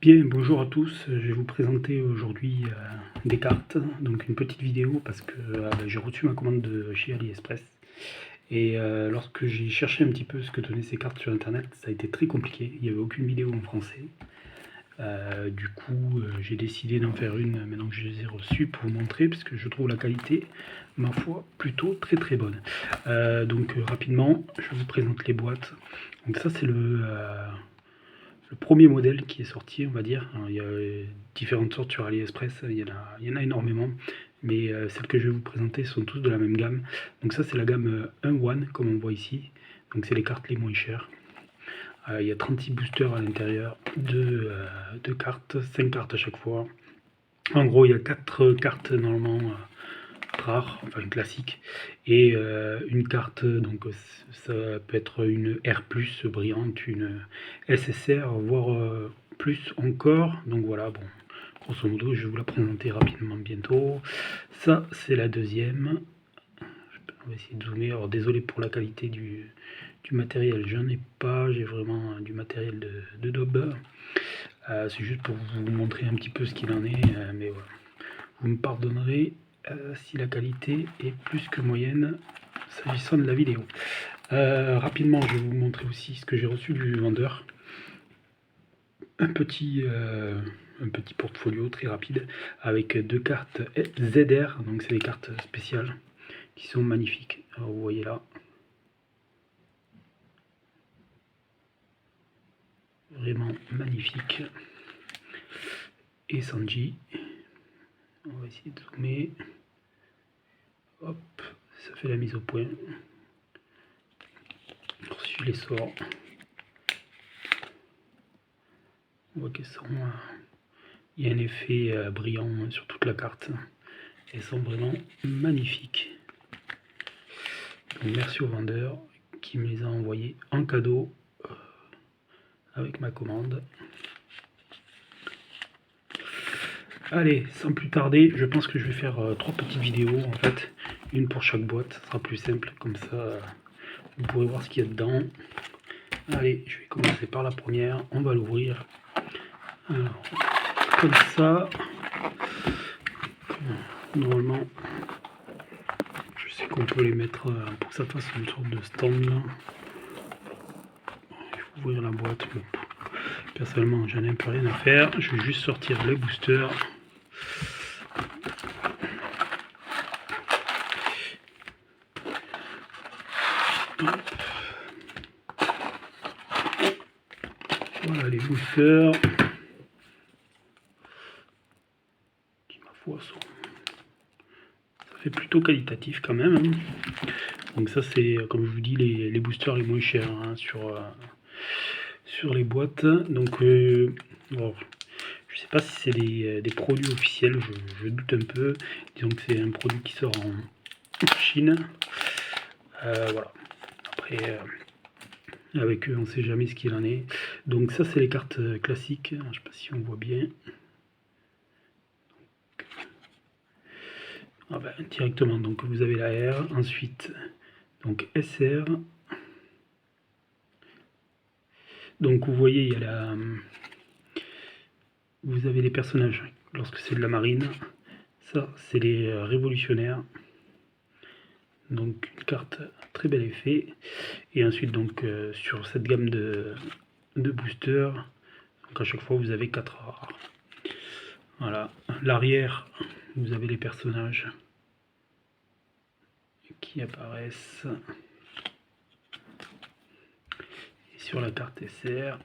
Bien, bonjour à tous, je vais vous présenter aujourd'hui des cartes, donc une petite vidéo parce que j'ai reçu ma commande de chez AliExpress et lorsque j'ai cherché un petit peu ce que donnaient ces cartes sur internet, ça a été très compliqué, il n'y avait aucune vidéo en français. Du coup, j'ai décidé d'en faire une maintenant que je les ai reçues pour vous montrer parce que je trouve la qualité, ma foi, plutôt très bonne. Rapidement, je vous présente les boîtes. Donc ça c'est le premier modèle qui est sorti, on va dire. Alors, il y a différentes sortes sur AliExpress, il y en a énormément, mais celles que je vais vous présenter sont tous de la même gamme. Donc ça c'est la gamme 1-1 comme on voit ici, donc c'est les cartes les moins chères. Il y a 36 boosters à l'intérieur, de cartes, 5 cartes à chaque fois. En gros il y a 4 cartes normalement rares, enfin classiques, et une carte, donc ça peut être une R+, brillante, une SSR, voire plus encore. Donc voilà, bon, grosso modo, je vais vous la présenter rapidement bientôt. Ça, c'est la deuxième. On va essayer de zoomer. Alors désolé pour la qualité du matériel, j'en ai pas, j'ai vraiment du matériel de daube. C'est juste pour vous montrer un petit peu ce qu'il en est, mais voilà. Vous me pardonnerez si la qualité est plus que moyenne s'agissant de la vidéo. Rapidement, je vais vous montrer aussi ce que j'ai reçu du vendeur. Un petit portfolio très rapide avec 2 cartes ZR, donc c'est des cartes spéciales qui sont magnifiques. Alors, vous voyez là, vraiment magnifique. Et Sanji, on va essayer de zoomer. Hop, ça fait la mise au point. Alors, si je les sors, on voit qu'elles sont. Il y a un effet brillant sur toute la carte. Elles sont vraiment magnifiques. Donc, merci au vendeur qui me les a envoyées en cadeau avec ma commande. Allez, sans plus tarder, je pense que je vais faire 3 petites vidéos en fait, une pour chaque boîte, ça sera plus simple, comme ça vous pourrez voir ce qu'il y a dedans. Allez, je vais commencer par la première, on va l'ouvrir. Alors, comme ça, normalement, je sais qu'on peut les mettre pour que ça fasse une sorte de stand là. Il faut ouvrir la boîte, bon, personnellement j'en ai un peu rien à faire, je vais juste sortir le booster. Voilà les boosters qui, ma foi, ça fait plutôt qualitatif quand même, hein. Donc ça c'est, comme je vous dis, les boosters les moins chers hein, sur les boîtes. Donc bon, je sais pas si c'est des produits officiels, je doute un peu. Disons que c'est un produit qui sort en Chine. Voilà. Après avec eux on sait jamais ce qu'il en est. Donc ça c'est les cartes classiques, je sais pas si on voit bien. Ah ben, directement, donc vous avez la R, ensuite donc SR. Donc vous voyez, il y a vous avez les personnages lorsque c'est de la marine. Ça c'est les révolutionnaires. Donc une carte très bel effet. Et ensuite donc sur cette gamme de boosters, donc à chaque fois vous avez 4 rares. Voilà, l'arrière, vous avez les personnages qui apparaissent. Et sur la carte SR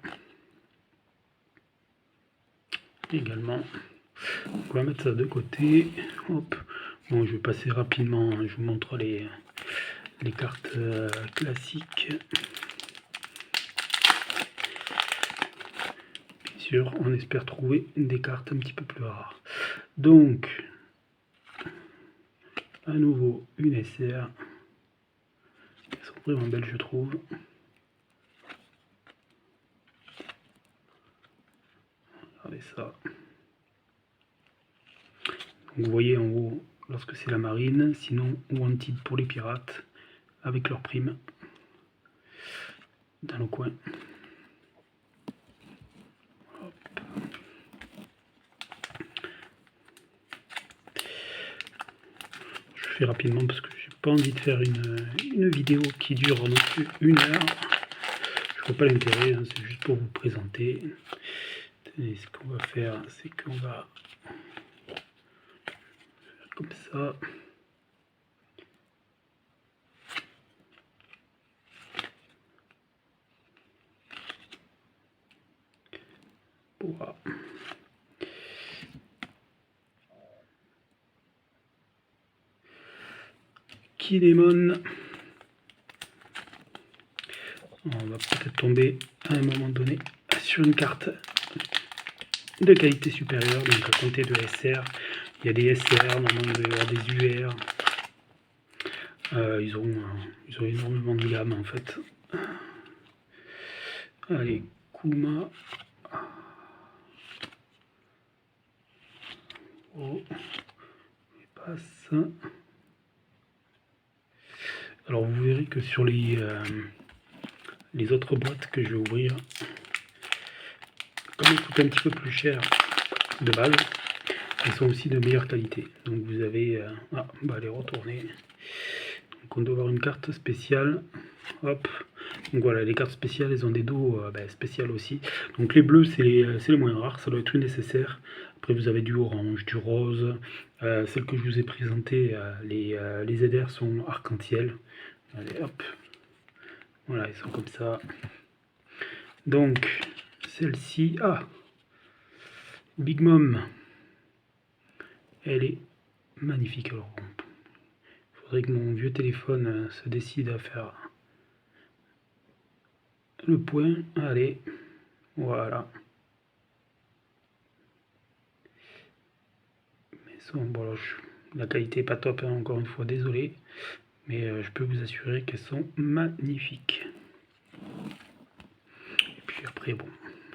également. On va mettre ça de côté. Hop. Bon, je vais passer rapidement, je vous montre les cartes classiques. Bien sûr, on espère trouver des cartes un petit peu plus rares. Donc, à nouveau une SR. Elles sont vraiment belles, je trouve. Regardez ça. Donc, vous voyez en haut, lorsque c'est la marine, sinon Wanted pour les pirates, avec leur prime, dans le coin. Hop. fais rapidement parce que j'ai pas envie de faire une vidéo qui dure non plus 1 heure. Je vois pas l'intérêt, hein, c'est juste pour vous présenter. Et ce qu'on va faire, c'est qu'on va faire comme ça. Voilà. Kinemon. On va peut-être tomber à un moment donné sur une carte de qualité supérieure, donc à compter de SR. Il y a des SR, normalement il doit y avoir des UR. Ils ont énormément de gamme en fait. Allez, Kuma. Oh, il passe. Alors vous verrez que sur les autres boîtes que je vais ouvrir, comme elles coûtent un petit peu plus cher de base, elles sont aussi de meilleure qualité. Donc vous avez... on va les retourner. Donc on doit avoir une carte spéciale. Hop. Donc voilà, les cartes spéciales, elles ont des dos spéciales aussi. Donc les bleus, c'est les moins rares, ça doit être une nécessaire. Après vous avez du orange, du rose. Celles que je vous ai présentées, les ZR sont arc-en-ciel. Allez, hop. Voilà, ils sont comme ça. Donc, celle-ci... Ah, Big Mom. Elle est magnifique. Alors, il faudrait que mon vieux téléphone se décide à faire le point. Allez, voilà. Mais bon, alors, la qualité n'est pas top, hein, encore une fois, désolé. Mais je peux vous assurer qu'elles sont magnifiques. Et puis après, bon,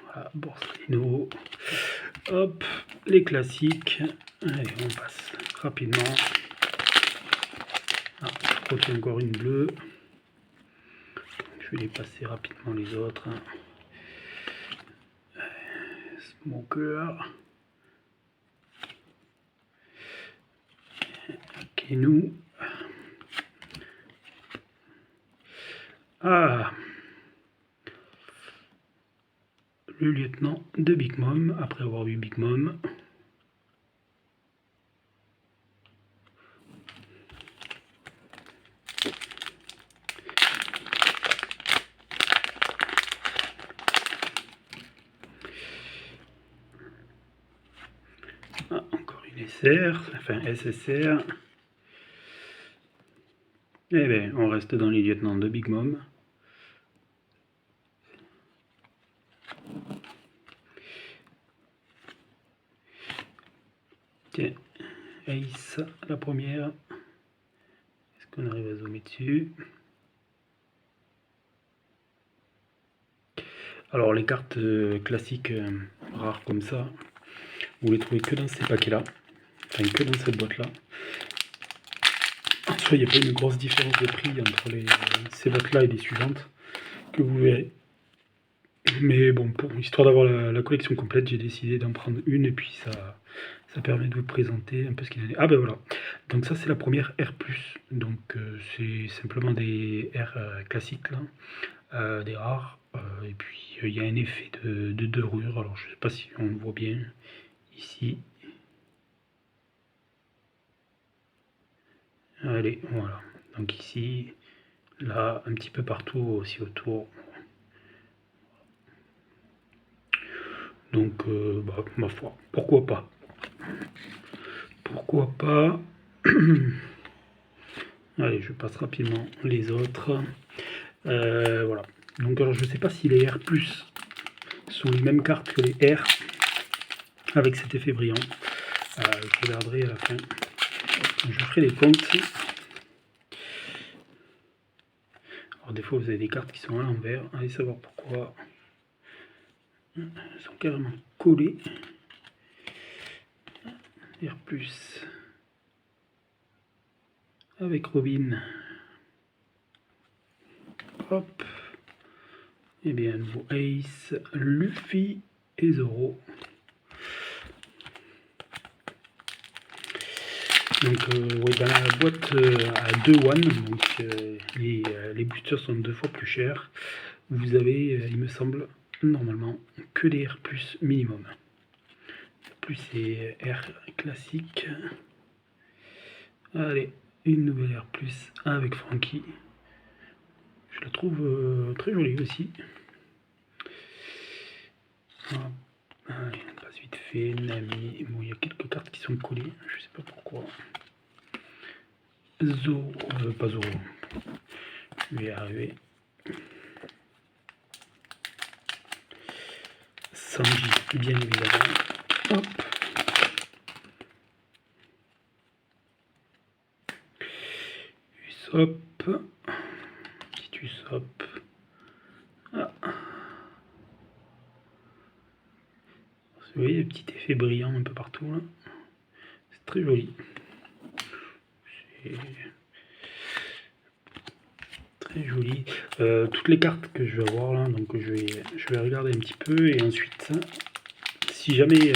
voilà, Borsellino. Hop, les classiques. Allez, on passe rapidement. Ah, je crois qu'il y a encore une bleue. Je vais les passer rapidement les autres. Smoker. Kenou. Ah, le lieutenant de Big Mom, après avoir vu Big Mom. Ah, encore une SR, enfin SSR. Eh bien, on reste dans les lieutenants de Big Mom. Tiens, Ace, la première. Est-ce qu'on arrive à zoomer dessus? Alors, les cartes classiques rares comme ça, vous les trouvez que dans ces paquets-là. Enfin, que dans cette boîte-là. En soi, il n'y a pas une grosse différence de prix entre ces boîtes-là et les suivantes que vous verrez. Mais bon, pour histoire d'avoir la collection complète, j'ai décidé d'en prendre une et puis ça permet de vous présenter un peu ce qu'il en est. Ah ben voilà, donc ça c'est la première R+, donc c'est simplement des R classiques là, des rares, et puis il y a un effet de dorure, alors je sais pas si on le voit bien ici. Allez, voilà, donc ici, là, un petit peu partout aussi autour. Donc, ma foi, pourquoi pas? Pourquoi pas? Allez, je passe rapidement les autres. Voilà. Donc, alors, je ne sais pas si les R+, sont les mêmes cartes que les R, avec cet effet brillant. Je regarderai à la fin. Je ferai les comptes. Alors, des fois, vous avez des cartes qui sont à l'envers. Allez savoir pourquoi. Elles sont carrément collées. R+. Avec Robin. Hop. Et bien, nouveau Ace, Luffy et Zoro. Donc ouais, dans la boîte à 2 one, donc les boosters sont 2 fois plus chers. Vous avez, il me semble, normalement que des R+ minimum. Plus c'est R classique. Allez, une nouvelle R+ avec Frankie. Je la trouve très jolie aussi. Voilà. Allez, on passe vite fait. Nami. Bon, il y a quelques cartes qui sont collées, je sais pas pourquoi. Zoro, pas Zoro. Je vais y arriver. Sanji, bien évidemment. Hop. Usopp. Petit Usopp. Ah. Vous voyez, le petit effet brillant un peu partout là. C'est très joli. C'est très joli. Toutes les cartes que je vais avoir là, donc je vais regarder un petit peu et ensuite, si jamais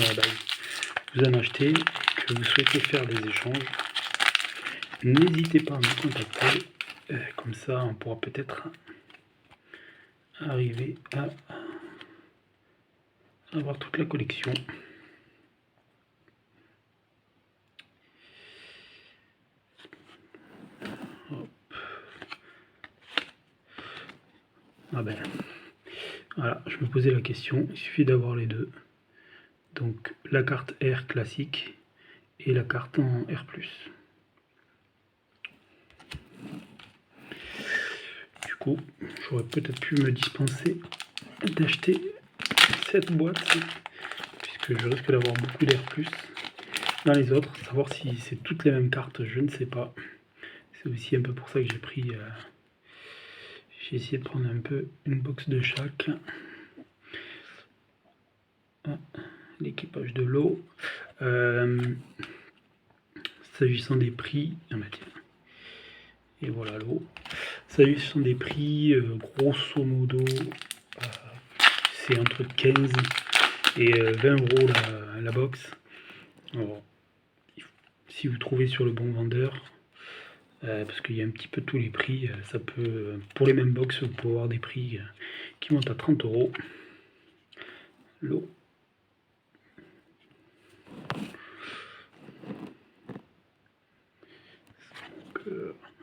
vous en achetez, que vous souhaitez faire des échanges, n'hésitez pas à me contacter. Comme ça, on pourra peut-être arriver à avoir toute la collection. Hop. Ah ben, voilà, je me posais la question, il suffit d'avoir les deux. Donc la carte R classique et la carte en R+. Du coup, j'aurais peut-être pu me dispenser d'acheter cette boîte, puisque je risque d'avoir beaucoup d'R+. Dans les autres, savoir si c'est toutes les mêmes cartes, je ne sais pas. C'est aussi un peu pour ça que j'ai pris... j'ai essayé de prendre un peu une box de chaque. Ah, l'équipage de l'eau. S'agissant des prix... Ah bah tiens. Et voilà l'eau. S'agissant des prix, grosso modo, c'est entre 15 et 20 € la box. Alors, si vous trouvez sur le bon vendeur, parce qu'il y a un petit peu tous les prix, ça peut, pour les mêmes box, vous pouvez avoir des prix qui montent à 30 €. L'eau.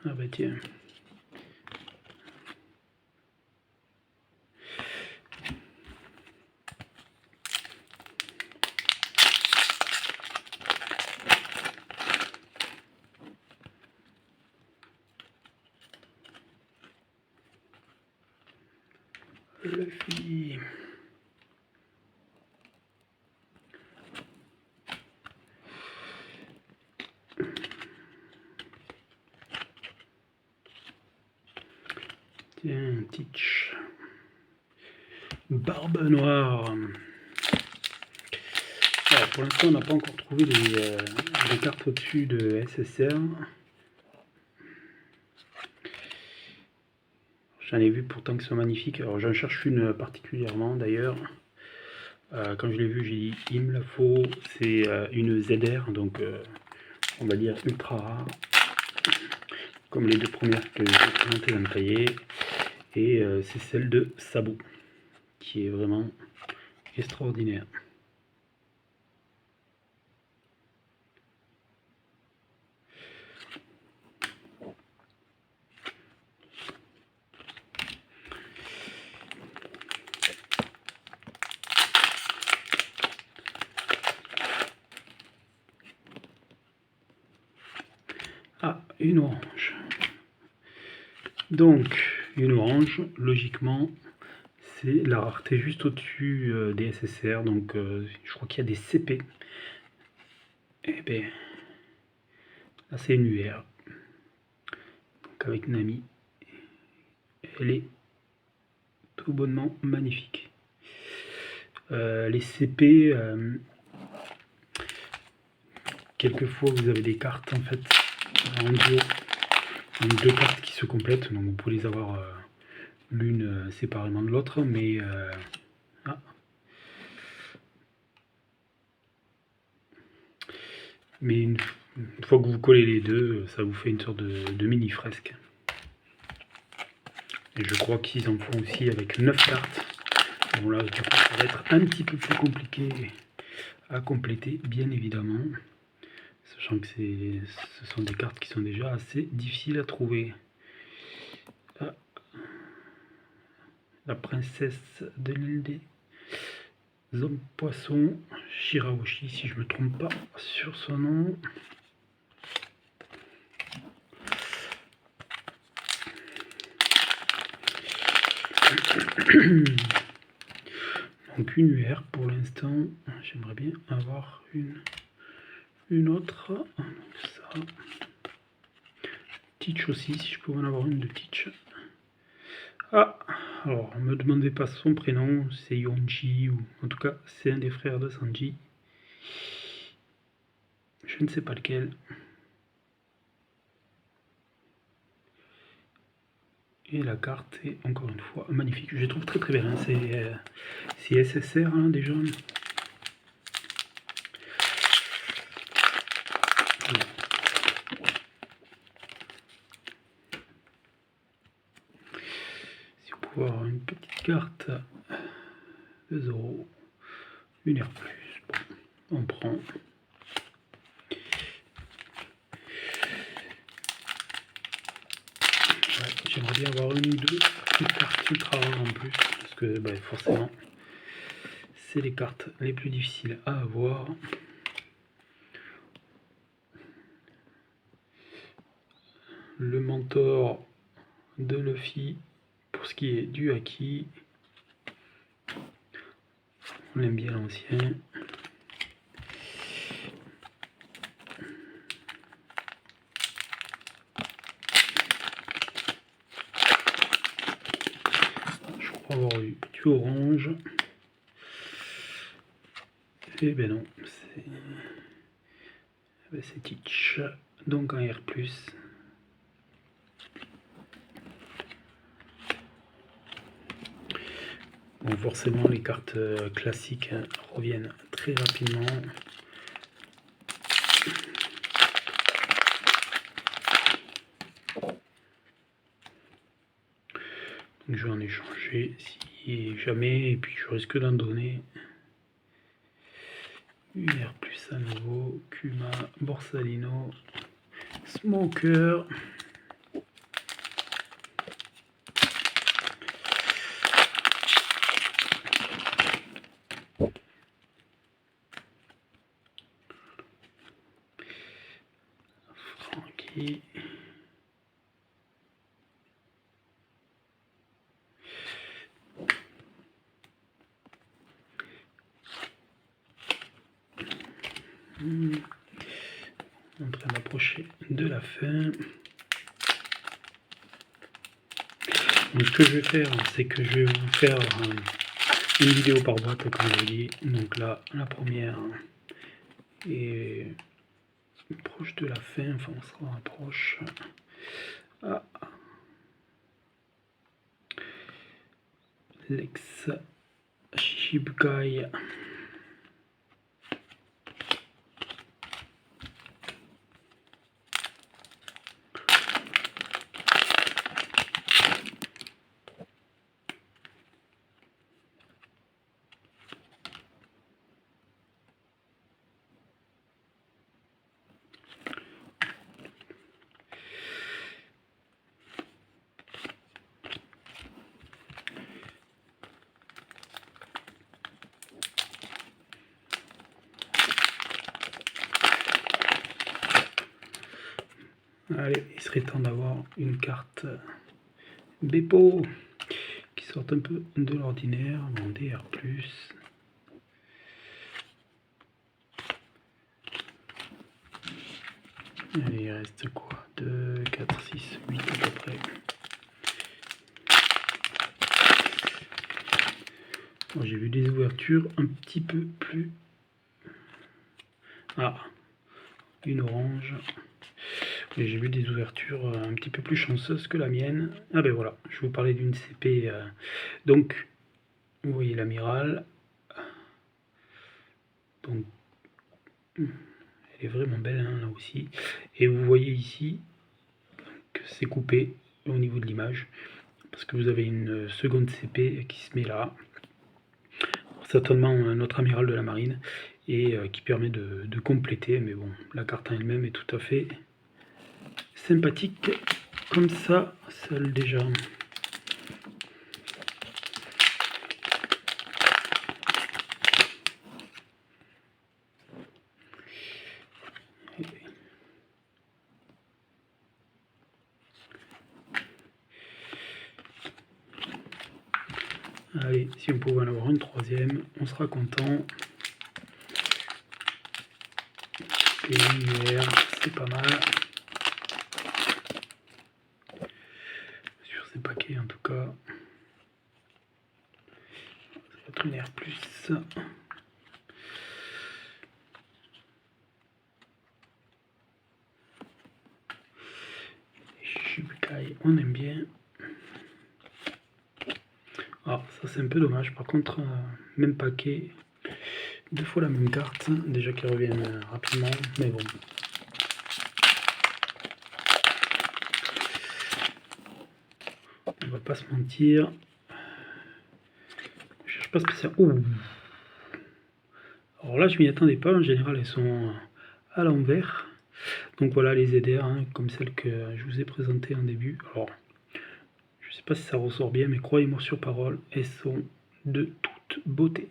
Ah bah tiens. Luffy. Tiens, Teach. Barbe Noire. Alors, pour l'instant, on n'a pas encore trouvé les cartes au-dessus de SSR. J'en ai vu pourtant qui sont magnifiques. Alors, j'en cherche une particulièrement d'ailleurs. Quand je l'ai vu, j'ai dit il me la faut. C'est une ZR, donc on va dire ultra rare. Comme les deux premières que j'ai présentées dans le cahier. Et c'est celle de Sabo, qui est vraiment extraordinaire. Ah, une orange. Donc, une orange, logiquement, c'est la rareté juste au-dessus des SSR. Donc, je crois qu'il y a des CP. Et bien, là, c'est une UR. Donc, avec Nami, elle est tout bonnement magnifique. Les CP, quelquefois, vous avez des cartes en fait en duo. Donc, deux cartes qui se complètent, donc vous pouvez les avoir l'une séparément de l'autre, mais ah. Mais Une fois que vous collez les deux, ça vous fait une sorte de mini fresque. Et je crois qu'ils en font aussi avec 9 cartes. Bon là, du coup, ça va être un petit peu plus compliqué à compléter, bien évidemment. Sachant que ce sont des cartes qui sont déjà assez difficiles à trouver. Ah, la princesse de l'île des hommes poissons, Shirahoshi, si je ne me trompe pas sur son nom. Donc une UR pour l'instant, j'aimerais bien avoir une autre. Donc ça. Teach aussi, si je pouvais en avoir une de Teach. Ah, alors ne me demandez pas son prénom, c'est Yonji, ou en tout cas c'est un des frères de Sanji. Je ne sais pas lequel. Et la carte est encore une fois magnifique. Je la trouve très très bien. C'est SSR hein, déjà. Si on peut avoir une petite carte de Zoro, une R+, bon, on prend. Ouais, j'aimerais bien avoir une ou deux cartes ultra rares en plus, parce que bah, forcément, c'est les cartes les plus difficiles à avoir. Le mentor de Luffy pour ce qui est du haki. On aime bien l'ancien. Je crois avoir eu du orange. Et ben non, c'est Teach. Donc un R+. Bon, forcément, les cartes classiques reviennent très rapidement. Donc je vais en échanger si jamais, et puis je risque d'en donner. Une R+ à nouveau, Kuma, Borsalino, Smoker. Frankie. On est en train d'approcher de la fin. Donc ce que je vais faire, c'est que je vais vous faire une vidéo par boîte, comme je l'ai dit. Donc là, la première est proche de la fin, enfin on se rapproche. Ah. Lex Shichibukai. Allez, il serait temps d'avoir une carte Beppo qui sort un peu de l'ordinaire. Bon, DR+. Allez, il reste quoi? 2, 4, 6, 8 à peu près. Bon, j'ai vu des ouvertures un petit peu plus... Ah, une orange. Et j'ai vu des ouvertures un petit peu plus chanceuses que la mienne. Ah ben voilà, je vais vous parler d'une CP. Donc, vous voyez l'amiral. Donc, Elle est vraiment belle hein, là aussi. Et vous voyez ici que c'est coupé au niveau de l'image. Parce que vous avez une seconde CP qui se met là. Certainement notre amiral de la marine. Et qui permet de compléter. Mais bon, la carte en elle-même est tout à fait sympathique. Comme ça, seule déjà. Allez, si on pouvait en avoir une troisième, on sera content. Et lumière, c'est pas mal. Sur ces paquets en tout cas. Ça va être une R+. Shibukai, on aime bien. Ah, ça c'est un peu dommage. Par contre, même paquet, 2 fois la même carte. Déjà qu'ils reviennent rapidement, mais bon. On va pas se mentir. Je cherche pas spécialement. Ouh. Alors là, je m'y attendais pas. En général, elles sont à l'envers. Donc voilà les ZR, hein, comme celle que je vous ai présentée en début. Alors, je sais pas si ça ressort bien, mais croyez-moi sur parole, elles sont de toute beauté.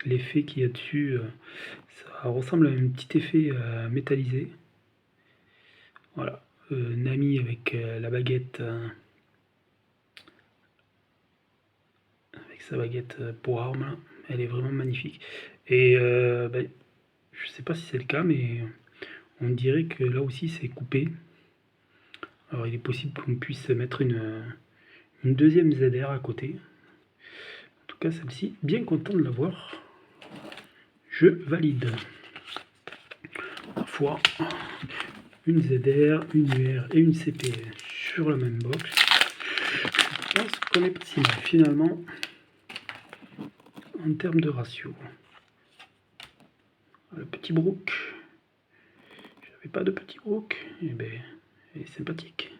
L'effet qu'il y a dessus, ça ressemble à un petit effet métallisé. Voilà, Nami avec la baguette, avec sa baguette pour arme, elle est vraiment magnifique. Et ben, je sais pas si c'est le cas, mais on dirait que là aussi c'est coupé. Alors il est possible qu'on puisse mettre une deuxième ZR à côté. En tout cas celle-ci, bien content de l'avoir. Je valide. Parfois, une ZR, une UR et une CP sur la même box. Je pense qu'on est pas si mal finalement en termes de ratio. Le petit Brook. J'avais pas de petit Brook. Et ben, elle est sympathique.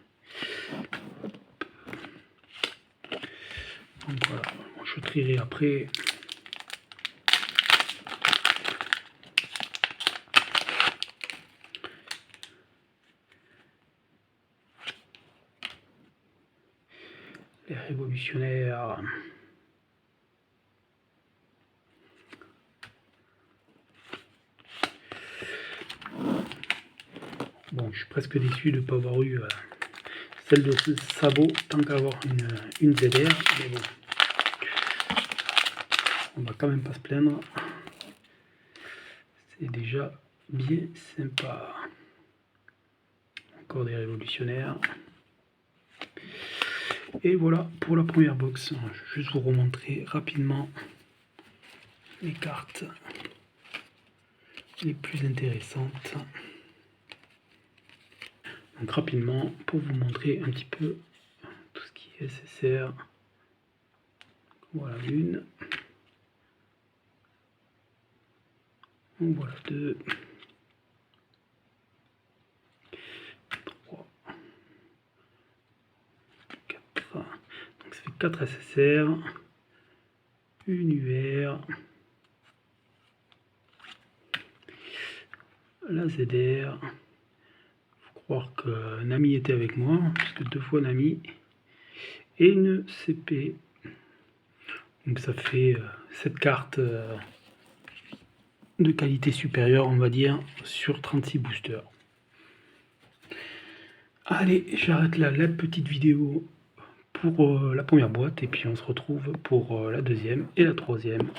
Donc voilà, je trierai après. Les révolutionnaires. Bon, je suis presque déçu de ne pas avoir eu celle de ce sabot, tant qu'à avoir une ZR, mais bon, on va quand même pas se plaindre. C'est déjà bien sympa. Encore des révolutionnaires. Et voilà pour la première box. Je vais juste vous remontrer rapidement les cartes les plus intéressantes. Donc rapidement, pour vous montrer un petit peu tout ce qui est nécessaire. Voilà une. Voilà deux. 3. 4. Donc ça fait 4 SSR. Une UR. La ZR. Faut croire que Nami était avec moi, puisque 2 fois Nami. Et une CP. Donc ça fait cette carte de qualité supérieure, on va dire, sur 36 boosters. Allez, j'arrête là la petite vidéo pour la première boîte, et puis on se retrouve pour la deuxième et la troisième.